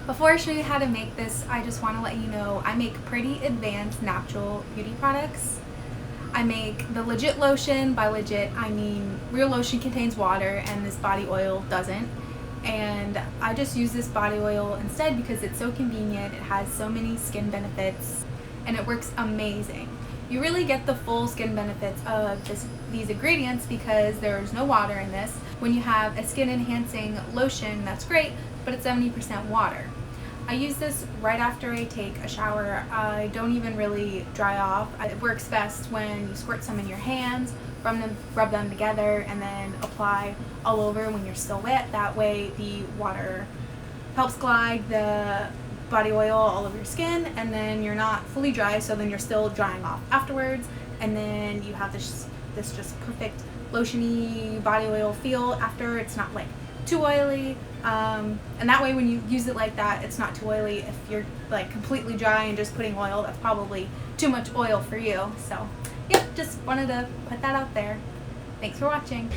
Before I show you how to make this, I just want to let you know I make pretty advanced natural beauty products. I make the legit lotion. By legit, I mean real lotion contains water and this body oil doesn't. And I just use this body oil instead because it's so convenient, it has so many skin benefits, and it works amazing. You really get the full skin benefits of these ingredients because there's no water in this. When you have a skin enhancing lotion, that's great, but it's 70% water. I use this right after I take a shower. I don't even really dry off. It works best when you squirt some in your hands, rub them together, and then apply all over when you're still wet. That way the water helps glide the body oil all over your skin, and then you're not fully dry, so then you're still drying off afterwards, and then you have this just perfect lotiony body oil feel after. It's not like too oily, and that way when you use it like that, it's not too oily. If you're like completely dry and just putting oil, that's probably too much oil for you. So yep, just wanted to put that out there. Thanks for watching.